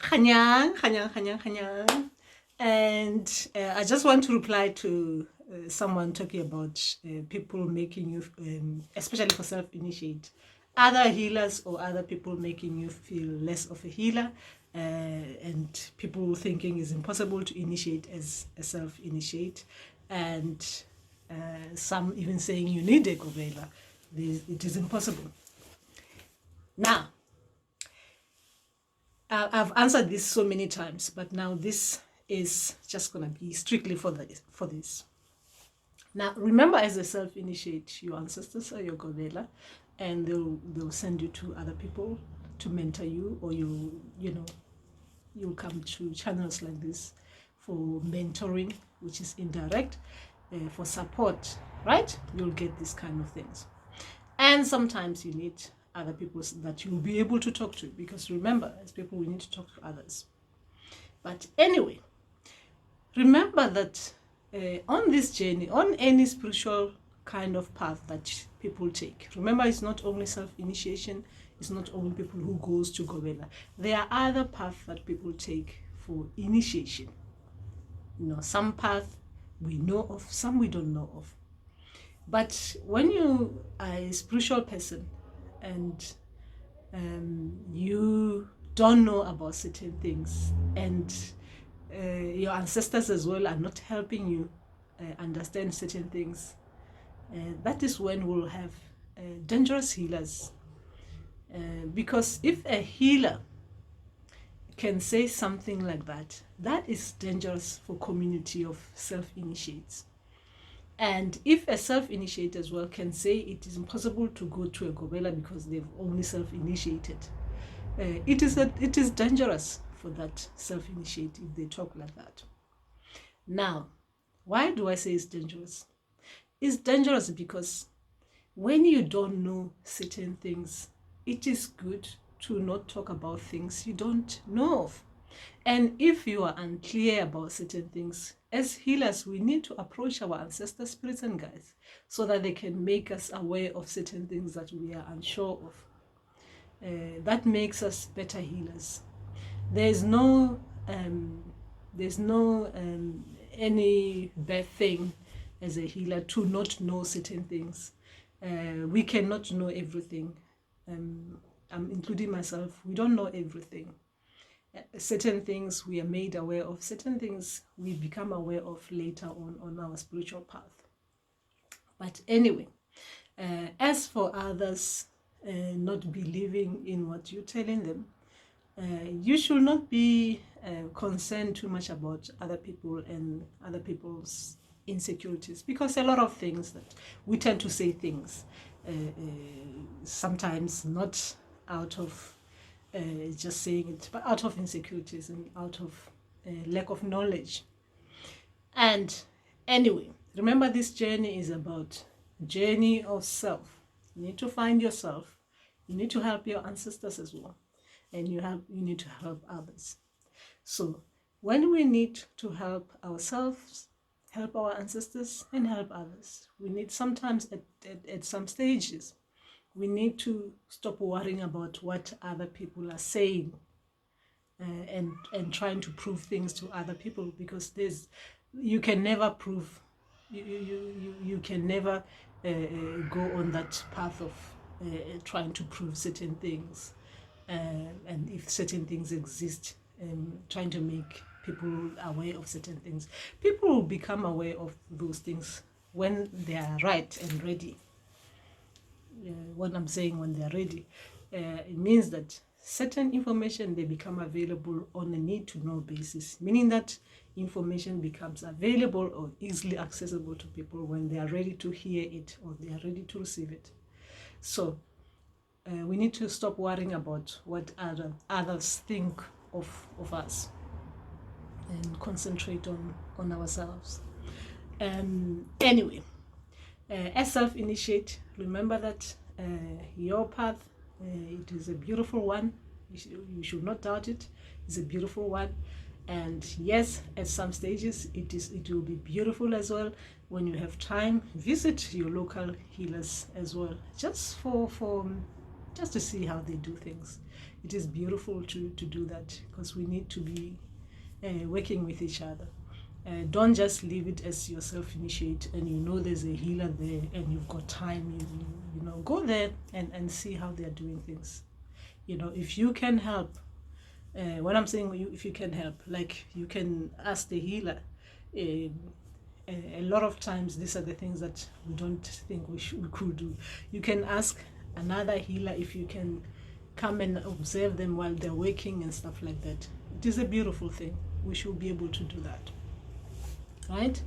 Hanyang, hanyang, hanyang, hanyang. And I just want to reply to someone talking about people making you, especially for self-initiate, other healers or other people making you feel less of a healer, and people thinking it's impossible to initiate as a self-initiate, and some even saying you need a Gobela. It is impossible. Now, I've answered this so many times, but now this is just gonna be strictly for this. Now, remember, as a self-initiate, your ancestors are your Gobela, and they'll send you to other people to mentor you, or you'll come to channels like this for mentoring, which is indirect, for support, right? You'll get these kind of things. And sometimes you need other people that you'll be able to talk to, because remember, as people, we need to talk to others. But anyway, remember that on this journey, on any spiritual kind of path that people take, remember, it's not only self-initiation, it's not only people who goes to Gobela. There are other paths that people take for initiation. Some paths we know of, some we don't know of. But when you are a spiritual person and you don't know about certain things, and your ancestors as well are not helping you understand certain things, that is when we'll have dangerous healers. Because if a healer can say something like that, that is dangerous for community of self-initiates. And if a self-initiate as well can say it is impossible to go to a Gobela because they've only self-initiated, it is dangerous for that self-initiate if they talk like that. Now, why do I say it's dangerous? It's dangerous because when you don't know certain things, it is good to not talk about things you don't know of. And if you are unclear about certain things, as healers, we need to approach our ancestor spirits and guides so that they can make us aware of certain things that we are unsure of. That makes us better healers. There's no any bad thing as a healer to not know certain things. We cannot know everything. I'm including myself. We don't know everything. Certain things we are made aware of, certain things we become aware of later on our spiritual path. But anyway, as for others not believing in what you're telling them, you should not be concerned too much about other people and other people's insecurities, because a lot of things that we tend to say things sometimes not out of just saying it, but out of insecurities and out of lack of knowledge. And anyway, remember, this journey is about journey of self. You need to find yourself. You need to help your ancestors as well, and you need to help others. So when we need to help ourselves, help our ancestors, and help others, we need sometimes at some stages, we need to stop worrying about what other people are saying and trying to prove things to other people, because you can never prove, you can never go on that path of trying to prove certain things, and if certain things exist, trying to make people aware of certain things. People will become aware of those things when they are right and ready. What I'm saying, when they're ready, it means that certain information, they become available on a need-to-know basis, meaning that information becomes available or easily accessible to people when they are ready to hear it or they are ready to receive it. So we need to stop worrying about what others think of us and concentrate on ourselves. Anyway, as self-initiate, remember that your path, it is a beautiful one. You should not doubt it. It's a beautiful one. And yes, at some stages, it will be beautiful as well. When you have time, visit your local healers as well, just for just to see how they do things. It is beautiful to do that, because we need to be working with each other. Don't just leave it as yourself initiate, and you know there's a healer there and you've got time, you know, go there and see how they're doing things. You know, if you can help, when I'm saying if you can help, like you can ask the healer. A lot of times these are the things that we don't think we could do. You can ask another healer if you can come and observe them while they're working and stuff like that. It is a beautiful thing. We should be able to do that, right?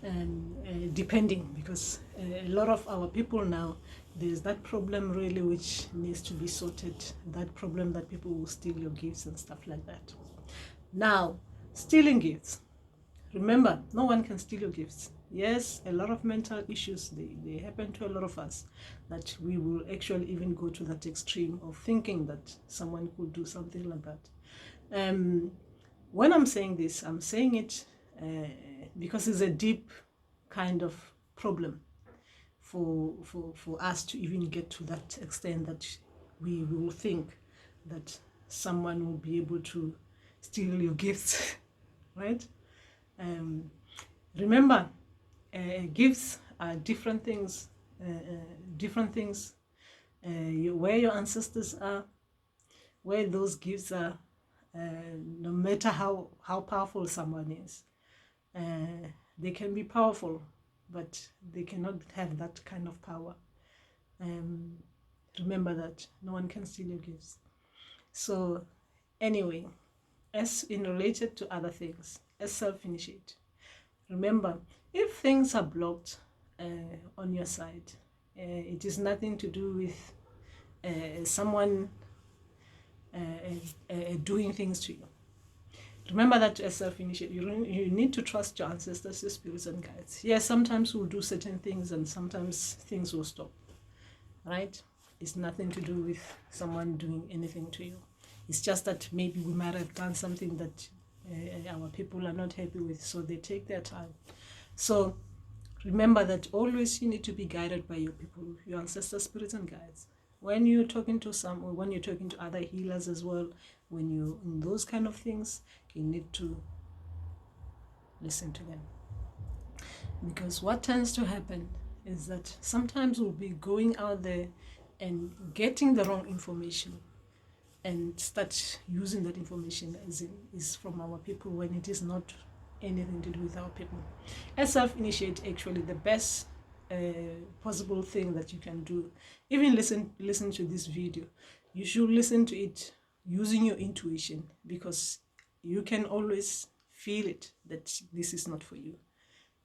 And depending, because a lot of our people now, there's that problem really which needs to be sorted, that problem that people will steal your gifts and stuff like that. Now, stealing gifts, remember, no one can steal your gifts. Yes, a lot of mental issues, they happen to a lot of us, that we will actually even go to that extreme of thinking that someone could do something like that. When I'm saying this, I'm saying it because it's a deep kind of problem for us to even get to that extent that we will think that someone will be able to steal your gifts, right? Remember, gifts are different things, where your ancestors are, where those gifts are, no matter how powerful someone is. They can be powerful, but they cannot have that kind of power. Remember that no one can steal your gifts. So anyway, as in related to other things, as self-initiate, remember, if things are blocked on your side, it is nothing to do with someone doing things to you. Remember that as self-initiate, you need to trust your ancestors, your spirits and guides. Yes, sometimes we'll do certain things and sometimes things will stop, right? It's nothing to do with someone doing anything to you. It's just that maybe we might have done something that our people are not happy with, so they take their time. So remember that always you need to be guided by your people, your ancestors, spirits and guides. When you're talking to someone, when you're talking to other healers as well, when you're in those kind of things, you need to listen to them. Because what tends to happen is that sometimes we'll be going out there and getting the wrong information and start using that information as is from our people, when it is not anything to do with our people. As self-initiate, actually the best possible thing that you can do, even listen to this video, you should listen to it using your intuition, because you can always feel it that this is not for you.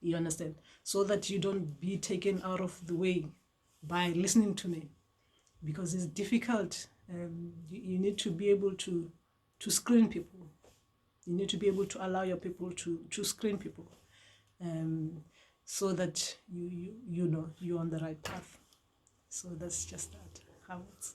You understand? So that you don't be taken out of the way by listening to me, because it's difficult. You need to be able to screen people. You need to be able to allow your people to screen people, so that you know you're on the right path. So that's just that, how it's